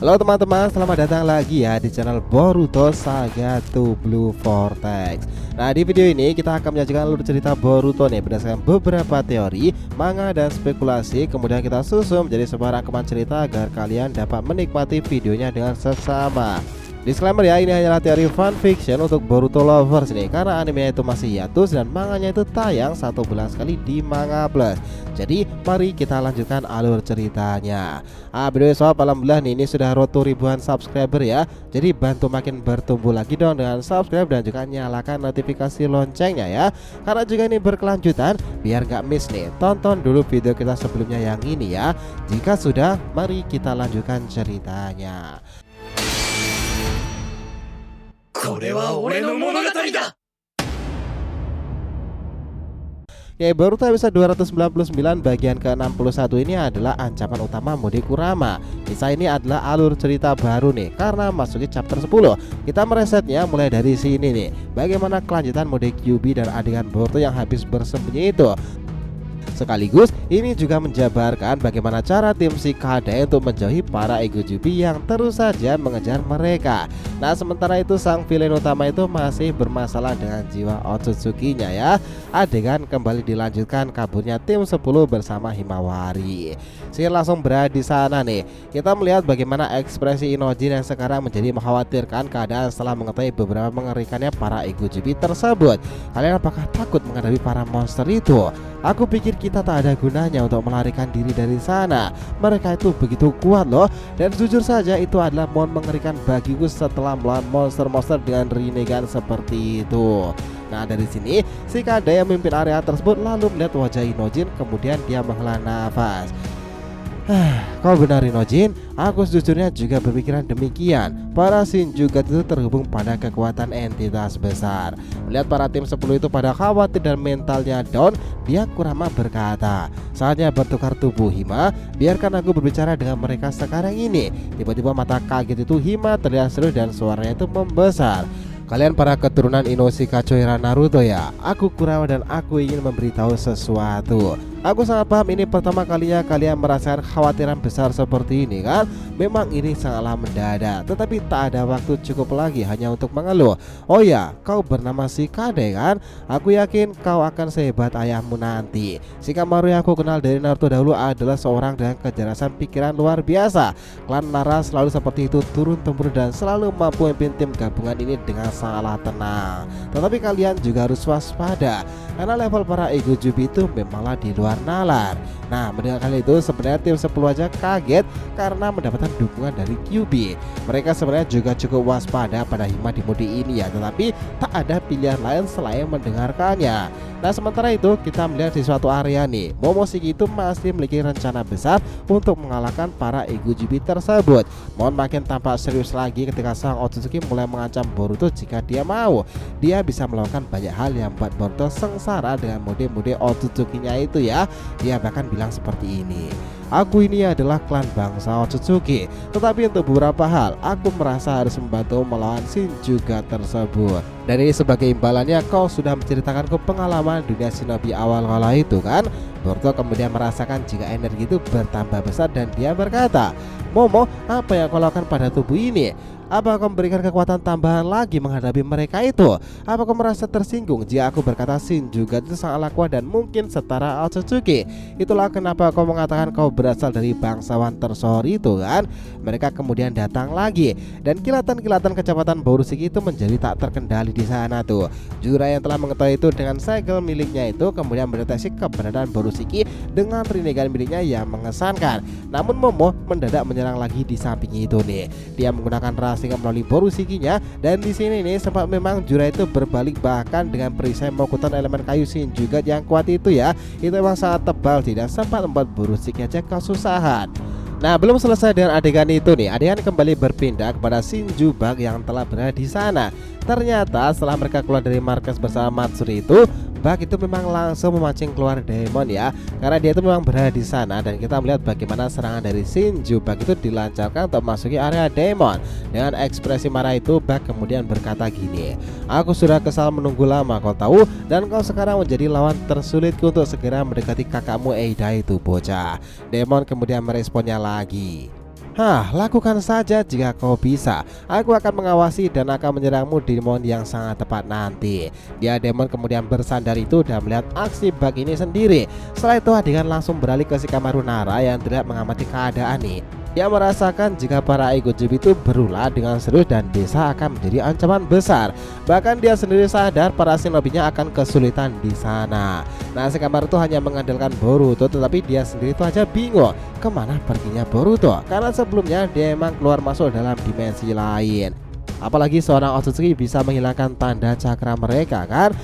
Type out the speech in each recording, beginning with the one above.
Halo teman-teman, selamat datang lagi ya di channel Boruto Saga to Blue Vortex. Nah, di video ini kita akan menyajikan alur cerita Boruto nih berdasarkan beberapa teori, manga dan spekulasi. Kemudian kita susun menjadi sebuah rangkuman cerita agar kalian dapat menikmati videonya dengan seksama. Disclaimer ya, ini hanyalah teori fanfiction untuk Boruto lovers nih, karena animenya itu masih hiatus dan manganya itu tayang 1 bulan sekali di Manga Plus. Jadi mari kita lanjutkan alur ceritanya. By the way sob, alhamdulillah nih ini sudah road to ribuan subscriber ya. Jadi bantu makin bertumbuh lagi dong dengan subscribe dan juga nyalakan notifikasi loncengnya ya. Karena juga ini berkelanjutan, biar gak miss nih, tonton dulu video kita sebelumnya yang ini ya. Jika sudah, mari kita lanjutkan ceritanya. Oke, Boruto episode 299 bagian ke-61 ini adalah ancaman utama Mode Kurama. Kisah ini adalah alur cerita baru nih, karena masuki chapter 10. Kita meresetnya mulai dari sini nih. Bagaimana kelanjutan Mode Kyuubi dan adegan Boruto yang habis bersembunyi itu. Sekaligus ini juga menjabarkan bagaimana cara tim Shikadai untuk menjauhi para Egojubi yang terus saja mengejar mereka. Nah, sementara itu sang villain utama itu masih bermasalah dengan jiwa Otsutsuki-nya ya. Adegan kembali dilanjutkan kaburnya tim 10 bersama Himawari. Sihir langsung berada di sana nih. Kita melihat bagaimana ekspresi Inojin yang sekarang menjadi mengkhawatirkan keadaan setelah mengetahui beberapa mengerikannya para Egojubi tersebut. Kalian apakah takut menghadapi para monster itu? Aku pikir kita tak ada gunanya untuk melarikan diri dari sana. Mereka itu begitu kuat loh. Dan jujur saja itu adalah momen mengerikan bagiku setelah melawan monster-monster dengan Rinnegan seperti itu. Nah, dari sini Shikadai yang memimpin area tersebut lalu melihat wajah Inojin, kemudian dia menghela nafas. Kau benar Inojin, aku sejujurnya juga berpikiran demikian. Para Shinjugat itu terhubung pada kekuatan entitas besar. Melihat para tim 10 itu pada khawatir dan mentalnya down, dia Kurama berkata, saatnya bertukar tubuh Hima, biarkan aku berbicara dengan mereka sekarang ini. Tiba-tiba mata kaget itu Hima terlihat serius dan suaranya itu membesar. Kalian para keturunan Inoshi Kachoira Naruto ya. Aku Kurama dan aku ingin memberitahu sesuatu. Aku sangat paham ini pertama kalinya kalian merasakan khawatiran besar seperti ini kan. Memang ini sangatlah mendadak, tetapi tak ada waktu cukup lagi hanya untuk mengeluh. Oh ya, kau bernama Shikadai kan? Aku yakin kau akan sehebat ayahmu nanti. Shikamaru yang aku kenal dari Naruto dahulu adalah seorang dengan kecerdasan pikiran luar biasa. Klan Nara selalu seperti itu, turun-temurun dan selalu mampu memimpin tim gabungan ini dengan sangatlah tenang. Tetapi kalian juga harus waspada, karena level para Egojubi itu memanglah di luar nalar. Nah, mendengar hal itu sebenarnya tim 10 aja kaget karena mendapatkan dukungan dari Kyuubi. Mereka sebenarnya juga cukup waspada pada Hima di mode ini ya, tetapi tak ada pilihan lain selain mendengarkannya. Nah, sementara itu kita melihat di suatu area nih, Momoshiki itu masih memiliki rencana besar untuk mengalahkan para Egojubi tersebut. Mohon makin tampak serius lagi ketika sang Otsutsuki mulai mengancam Boruto jika dia mau. Dia bisa melakukan banyak hal yang membuat Boruto sengsara dengan mode-mode Otsutsuki-nya itu ya. Dia bahkan bilang seperti ini, aku ini adalah klan bangsa Otsutsuki, tetapi untuk beberapa hal aku merasa harus membantu melawan Shinjugat tersebut. Dan ini sebagai imbalannya kau sudah menceritakanku pengalaman dunia shinobi awal kala itu kan. Boruto kemudian merasakan jika energi itu bertambah besar dan dia berkata, Momo, apa yang kau lakukan pada tubuh ini? Apa kau memberikan kekuatan tambahan lagi menghadapi mereka itu? Apa kau merasa tersinggung jika aku berkata Shinjugat itu sangatlah kuat dan mungkin setara Otsutsuki? Itulah kenapa kau mengatakan kau berasal dari bangsawan tersohor itu kan? Mereka kemudian datang lagi dan kilatan-kilatan kecepatan Borushiki itu menjadi tak terkendali di sana tuh. Jura yang telah mengetahui itu dengan segel miliknya itu kemudian mendeteksi keberadaan Borushiki dengan Rinnegan miliknya yang mengesankan. Namun Momo mendadak menyerang lagi di samping itu nih. Dia menggunakan sehingga melalui Borushiki-nya, dan di sini nih sempat memang Jura itu berbalik bahkan dengan perisai mokutan elemen kayu Shinjugat yang kuat itu ya. Itu memang sangat tebal tidak sempat membuat Borushiki aja kesusahan. Nah, belum selesai dengan adegan itu nih, adegan kembali berpindah kepada Shinjubat yang telah berada di sana. Ternyata setelah mereka keluar dari markas bersama Matsuri itu, Bak itu memang langsung memancing keluar Daemon ya, karena dia itu memang berada di sana. Dan kita melihat bagaimana serangan dari Shinjubat itu dilancarkan untuk memasuki area Daemon. Dengan ekspresi marah itu, Bak kemudian berkata gini, aku sudah kesal menunggu lama kau tahu, dan kau sekarang menjadi lawan tersulitku untuk segera mendekati kakakmu Eida itu bocah. Daemon kemudian meresponnya lagi, Hah, lakukan saja jika kau bisa. Aku akan mengawasi dan akan menyerangmu di momen yang sangat tepat nanti. Dia demon kemudian bersandar itu dan melihat aksi bug ini sendiri. Setelah itu Adegan langsung beralih ke Shikamaru Nara yang tidak mengamati keadaan nih. Dia merasakan jika para Egojibi itu berulah dengan serius dan desa akan menjadi ancaman besar. Bahkan dia sendiri sadar para shinobinya akan kesulitan di sana. Nah, Shikamaru itu hanya mengandalkan Boruto, tetapi dia sendiri itu aja bingung kemana perginya Boruto, karena sebelumnya dia emang keluar masuk dalam dimensi lain. Apalagi seorang Otsutsuki bisa menghilangkan tanda cakra mereka kan.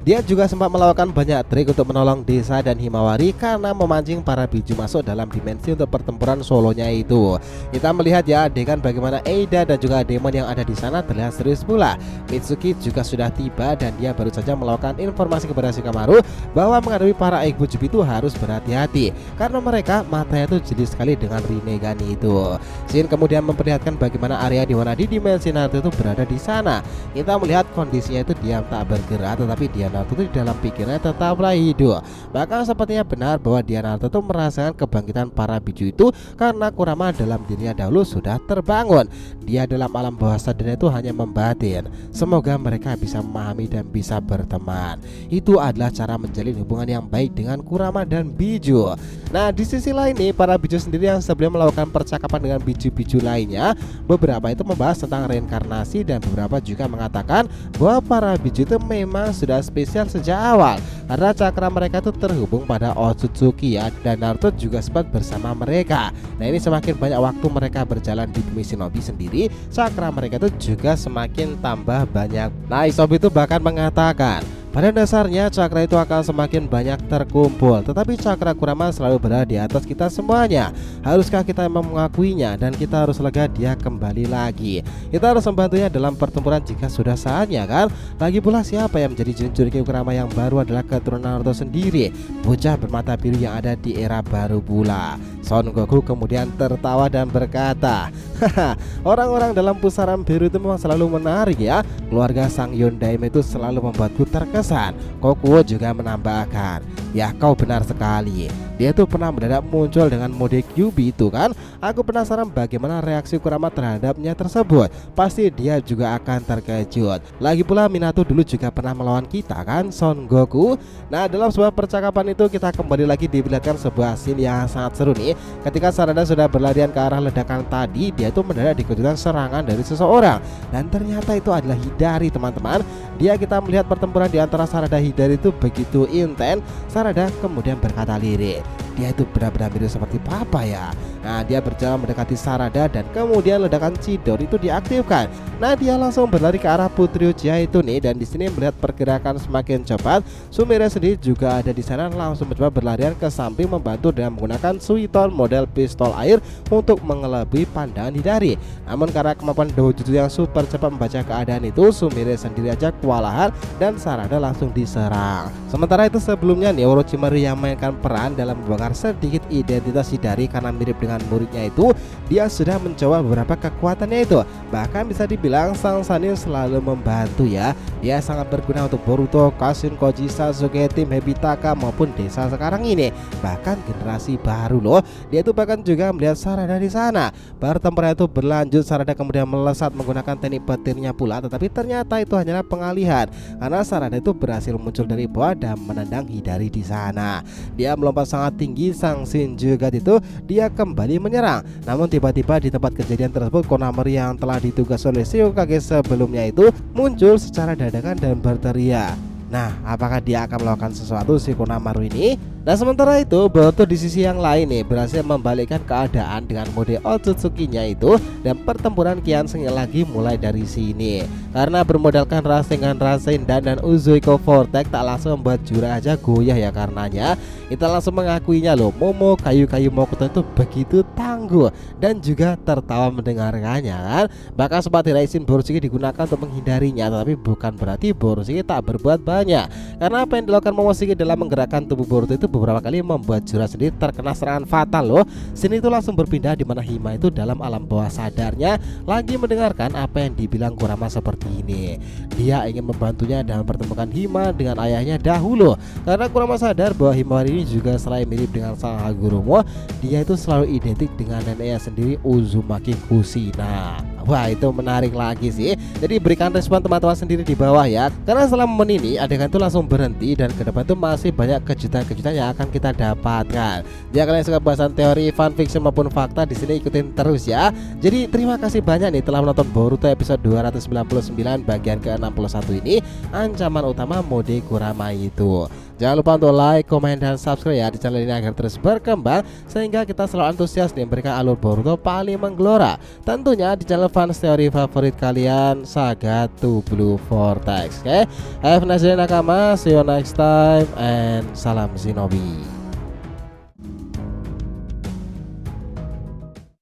Dia juga sempat melakukan banyak trik untuk menolong Desa dan Himawari karena memancing para biju masuk dalam dimensi untuk pertempuran solonya itu. Kita melihat ya adegan bagaimana Eida dan juga demon yang ada di sana terlihat serius pula. Mitsuki juga sudah tiba dan dia baru saja melakukan informasi kepada Shikamaru bahwa menghadapi para Egojibi itu harus berhati-hati karena mereka matanya itu jeli sekali dengan Rinnegan itu. Shin kemudian memperlihatkan bagaimana area di mana di dimensi Naruto itu berada di sana. Kita melihat kondisinya itu diam tak bergerak, tetapi dia Naruto itu di dalam pikirannya tetaplah hidup. Bahkan sepertinya benar bahwa dia Naruto itu merasakan kebangkitan para biju itu karena Kurama dalam dirinya dahulu sudah terbangun. Dia dalam alam bawah sadarnya itu hanya membatin. Semoga mereka bisa memahami dan bisa berteman. Itu adalah cara menjalin hubungan yang baik dengan Kurama dan biju. Nah, di sisi lain nih, para biju sendiri yang sebelum melakukan percakapan dengan biju-biju lainnya, beberapa itu membahas tentang reinkarnasi dan beberapa juga mengatakan bahwa para biju itu memang sudah spesial sejak awal karena cakra mereka itu terhubung pada Otsutsuki ya, dan Naruto juga sempat bersama mereka. Nah, ini semakin banyak waktu mereka berjalan di bumi shinobi sendiri, cakra mereka itu juga semakin tambah banyak. Nah, Isobi itu bahkan mengatakan pada dasarnya cakra itu akan semakin banyak terkumpul, tetapi cakra Kurama selalu berada di atas kita semuanya. Haruskah kita memang mengakuinya dan kita harus lega dia kembali lagi. Kita harus membantunya dalam pertempuran jika sudah saatnya kan. Lagi pula siapa yang menjadi Jinchuriki Kurama yang baru adalah keturunan Naruto sendiri, bocah bermata biru yang ada di era baru pula. Son Goku kemudian tertawa dan berkata, haha, orang-orang dalam pusaran biru itu memang selalu menarik ya. Keluarga Sang Yondaime itu selalu membuatku terkesan. Kokuo juga menambahkan, ya kau benar sekali. Dia tuh pernah mendadak muncul dengan mode Kyuubi itu kan. Aku penasaran bagaimana reaksi Kurama terhadapnya tersebut. Pasti dia juga akan terkejut. Lagi pula Minato dulu juga pernah melawan kita kan, Son Goku. Nah, dalam sebuah percakapan itu kita kembali lagi diperlihatkan sebuah scene yang sangat seru nih. Ketika Sarada sudah berlarian ke arah ledakan tadi, dia tuh mendadak dikejutkan serangan dari seseorang. Dan ternyata itu adalah Hidari teman-teman. Kita melihat pertempuran di antara Sarada dan Hidari itu begitu intens. Sarada kemudian berkata lirik, dia itu benar-benar mirip seperti papa ya. Nah, dia berjalan mendekati Sarada dan kemudian ledakan Chidori itu diaktifkan. Nah, dia langsung berlari ke arah Putri Uchiha itu nih, dan di sini melihat pergerakan semakin cepat. Sumire sendiri juga ada di sana, langsung mencoba berlarian ke samping membantu dengan menggunakan Suiton model pistol air untuk mengelabui pandangan Hidari. Namun karena kemampuan Dojutsu yang super cepat membaca keadaan itu, Sumire sendiri aja kewalahan dan Sarada langsung diserang. Sementara itu sebelumnya nih Orochimaru yang mainkan peran dalam membongkar sedikit identitas Hidari karena mirip dengan muridnya itu, dia sudah mencoba beberapa kekuatannya itu. Bahkan bisa dibilang Sang Sanin selalu membantu ya. Dia sangat berguna untuk Boruto, Kashin, Koji, Sasuke, tim Hebitaka maupun desa sekarang ini. Bahkan generasi baru loh. Dia itu bahkan juga melihat Sarada di sana. Pertempuran itu berlanjut, Sarada kemudian melesat menggunakan teknik petirnya pula, tetapi ternyata itu hanyalah pengalihan karena Sarada itu berhasil muncul dari bawah dan menendang Hidari di sana. Dia melompat sangat tinggi. Sang Shin juga itu dia kembali menyerang. Namun tiba-tiba di tempat kejadian tersebut Konohamaru yang telah ditugas oleh Shiokage sebelumnya itu muncul secara dadakan dan berteriak. Nah, apakah dia akan melakukan sesuatu si Konohamaru ini? Nah, sementara itu Boruto di sisi yang lain nih berhasil membalikkan keadaan dengan mode Otsutsuki-nya itu, dan pertempuran kian sengit lagi mulai dari sini. Karena bermodalkan Rasengan Rasendan dan Uzuiko Vortex tak langsung membuat Jura aja goyah ya, karenanya kita langsung mengakuinya loh, Momo kayu-kayu Mokuto itu begitu tangguh dan juga tertawa mendengarkannya kan. Bahkan sempat Hiraishin Borusuke digunakan untuk menghindarinya, tetapi bukan berarti Borusuke tak berbuat banyak. Karena apa yang dilakukan Momoshiki dalam menggerakkan tubuh Boruto itu beberapa kali membuat Jura sendiri terkena serangan fatal loh. Sini itu langsung berpindah di mana Hima itu dalam alam bawah sadarnya lagi mendengarkan apa yang dibilang Kurama seperti ini. Dia ingin membantunya dalam pertemuan Hima dengan ayahnya dahulu, karena Kurama sadar bahwa Himawari ini juga selain mirip dengan sang Hagoromo, dia itu selalu identik dengan dengan neneknya sendiri, Uzumaki Kushina. Wah, itu menarik lagi sih. Jadi berikan respon teman-teman sendiri di bawah ya. Karena setelah momen ini adegan itu langsung berhenti dan ke depan itu masih banyak kejutan-kejutan yang akan kita dapatkan. Jika kalian suka bahasan teori, fanfiction maupun fakta, di sini ikutin terus ya. Jadi terima kasih banyak nih telah menonton Boruto episode 299 bagian ke-61 ini, ancaman utama mode Kurama itu. Jangan lupa untuk like, komen, dan subscribe ya di channel ini agar terus berkembang sehingga kita selalu antusias nih memberikan alur Boruto paling menggelora. Tentunya di channel fans teori favorit kalian, Saga to Blue Vortex. Oke, have a nice day nakama, see you next time, and salam Shinobi.